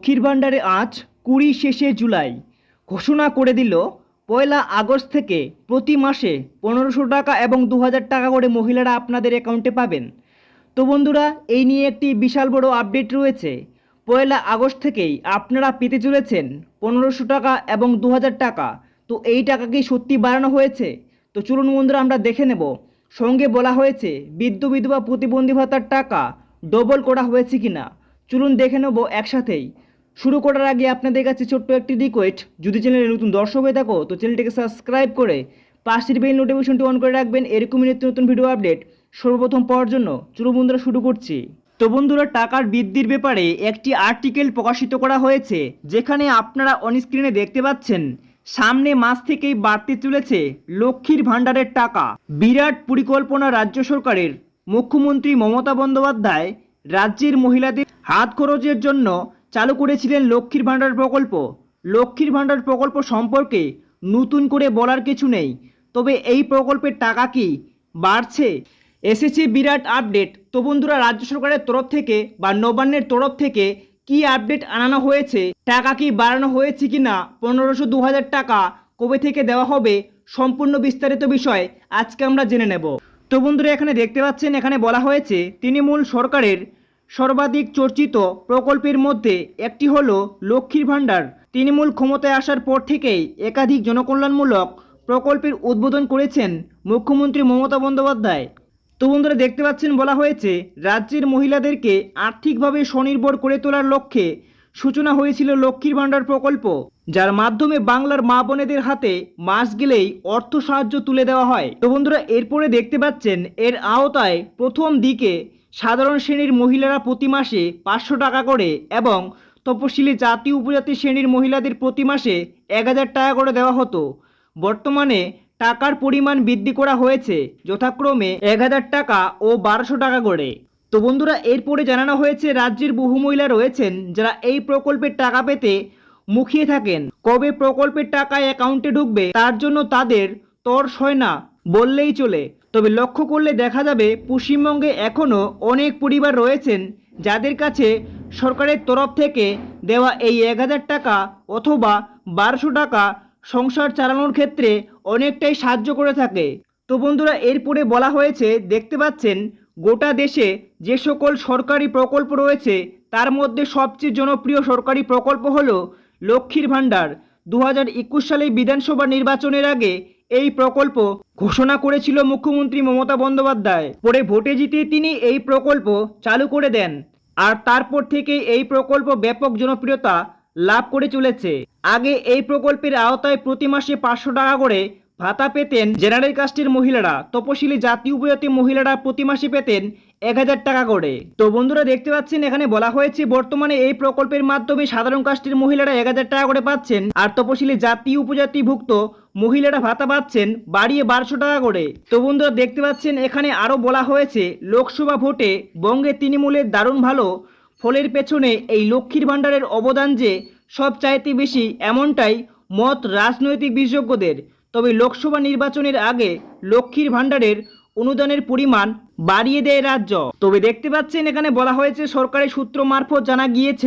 লক্ষ্মীর ভাণ্ডারে আজ 20 শেষে জুলাই ঘোষণা করে দিল 1 আগস্ট থেকে প্রতি মাসে 1500 টাকা এবং 2000 টাকা করে মহিলারা আপনাদের অ্যাকাউন্টে পাবেন। তো বন্ধুরা, এই নিয়ে একটি বিশাল বড় আপডেট রয়েছে। 1 আগস্ট থেকেই আপনারা পেতে চলেছেন 1500 টাকা এবং 2000 টাকা। তো এই টাকা কি সত্যি বাড়ানো হয়েছে? তো চলুন বন্ধুরা, আমরা দেখে নেব। সঙ্গে বলা হয়েছে বৃদ্ধ বিধবা প্রতিবন্ধী ভাতার টাকা ডবল করা হয়েছে কিনা। চলুন দেখে নেব একসাথেই। শুরু করার আগে আপনাদের কাছে ছোট্ট একটি রিকোয়েস্ট, যদি চ্যানেলে নতুন দর্শক হয়ে থাকো তো চ্যানেলটিকে সাবস্ক্রাইব করে পাশের বেল নোটিফিকেশনটি অন করে রাখবেন এরকমই নিত্য নতুন ভিডিও আপডেট সর্বপ্রথম পাওয়ার জন্য। চলুন বন্ধুরা, শুরু করছি। তো বন্ধুরা, টাকার বৃদ্ধির ব্যাপারে একটি আর্টিকেল প্রকাশিত করা হয়েছে, যেখানে আপনারা অনস্ক্রিনে দেখতে পাচ্ছেন সামনে মাস থেকেই বাড়তে চলেছে লক্ষ্মীর ভাণ্ডারের টাকা। বিরাট পরিকল্পনা রাজ্য সরকারের। মুখ্যমন্ত্রী মমতা বন্দ্যোপাধ্যায় রাজ্যের মহিলাদের হাত খরচের জন্য চালু করেছিলেন লক্ষ্মীর ভাণ্ডার প্রকল্প। লক্ষ্মীর ভাণ্ডার প্রকল্প সম্পর্কে নতুন করে বলার কিছু নেই, তবে এই প্রকল্পের টাকা কি বাড়ছে? এসেছে বিরাট আপডেট। তো বন্ধুরা, রাজ্য সরকারের তরফ থেকে বা নবান্নের তরফ থেকে কি আপডেট আনানো হয়েছে, টাকা কি বাড়ানো হয়েছে কিনা, 1500 2000 টাকা কবে থেকে দেওয়া হবে, সম্পূর্ণ বিস্তারিত বিষয় আজকে আমরা জেনে নেব। তো বন্ধুরা, এখানে দেখতে পাচ্ছেন, এখানে বলা হয়েছে তৃণমূল সরকারের সর্বাধিক চর্চিত প্রকল্পের মধ্যে একটি হলো লক্ষ্মীর ভাণ্ডার। তৃণমূল ক্ষমতায় আসার পর থেকেই একাধিক জনকল্যাণমূলক প্রকল্পের উদ্বোধন করেছেন মুখ্যমন্ত্রী মমতা বন্দ্যোপাধ্যায়। তো বন্ধুরা, দেখতে পাচ্ছেন বলা হয়েছে রাজ্যের মহিলাদেরকে আর্থিকভাবে স্বনির্ভর করে তোলার লক্ষ্যে সূচনা হয়েছিল লক্ষ্মীর ভাণ্ডার প্রকল্প, যার মাধ্যমে বাংলার মা বোনেদের হাতে মাস গেলেই অর্থ সাহায্য তুলে দেওয়া হয়। তো বন্ধুরা, এরপরে দেখতে পাচ্ছেন এর আওতায় প্রথম দিকে সাধারণ শ্রেণীর মহিলারা প্রতি মাসে 500 টাকা করে এবং তপশিলি জাতি উপজাতি শ্রেণীর মহিলাদের প্রতি মাসে 1000 টাকা করে দেওয়া হতো। বর্তমানে টাকার পরিমাণ বৃদ্ধি করা হয়েছে যথাক্রমে 1000 টাকা ও 1200 টাকা করে। তো বন্ধুরা, এরপরে জানানো হয়েছে রাজ্যের বহু মহিলা রয়েছেন যারা এই প্রকল্পের টাকা পেতে মুখিয়ে থাকেন। কবে প্রকল্পের টাকা অ্যাকাউন্টে ঢুকবে তার জন্য তাদের তর সয় না বললেই চলে। তবে লক্ষ্য করলে দেখা যাবে পশ্চিমবঙ্গে এখনও অনেক পরিবার রয়েছেন যাদের কাছে সরকারের তরফ থেকে দেওয়া এই 1000 টাকা অথবা 1200 টাকা সংসার চালানোর ক্ষেত্রে অনেকটাই সাহায্য করে থাকে। তো বন্ধুরা, এরপরে বলা হয়েছে দেখতে পাচ্ছেন গোটা দেশে যে সকল সরকারি প্রকল্প রয়েছে তার মধ্যে সবচেয়ে জনপ্রিয় সরকারি প্রকল্প হলো লক্ষ্মীর ভাণ্ডার। 2021 সালে বিধানসভা নির্বাচনের আগে এই প্রকল্প ঘোষণা করেছিল মুখ্যমন্ত্রী মমতা বন্দ্যোপাধ্যায়। পরে ভোটে জিতে তিনি এই প্রকল্প চালু করে দেন, আর তারপর থেকে এই প্রকল্প ব্যাপক জনপ্রিয়তা লাভ করে চলেছে। আগে এই প্রকল্পের আওতায় প্রতি মাসে 500 টাকা করে ভাতা পেতেন জেনারেল কাস্টের মহিলারা, তপশিলি জাতি উপজাতি মহিলারা প্রতি মাসে পেতেন 1000 টাকা করে। তো বন্ধুরা, দেখতে পাচ্ছেন এখানে বলা হয়েছে বর্তমানে এই প্রকল্পের মাধ্যমে সাধারণ কাস্টের মহিলারা 1000 টাকা করে পাচ্ছেন, আর তপশিলি জাতি উপজাতিভুক্ত মহিলারা ভাতা পাচ্ছেন বাড়িয়ে 1200 টাকা করে। তো বন্ধুরা, দেখতে পাচ্ছেন এখানে আরও বলা হয়েছে লোকসভা ভোটে বঙ্গে তৃণমূলের দারুণ ভালো ফলের পেছনে এই লক্ষ্মীর ভাণ্ডারের অবদান যে সব চাইতে বেশি, এমনটাই মত রাজনৈতিক বিশেষজ্ঞদের। তবে লোকসভা নির্বাচনের আগে লক্ষ্মীর ভাণ্ডারের অনুদানের পরিমাণ বাড়িয়ে দেয় রাজ্য। তবে দেখতে পাচ্ছেন এখানে বলা হয়েছে সরকারি সূত্র মারফত জানা গিয়েছে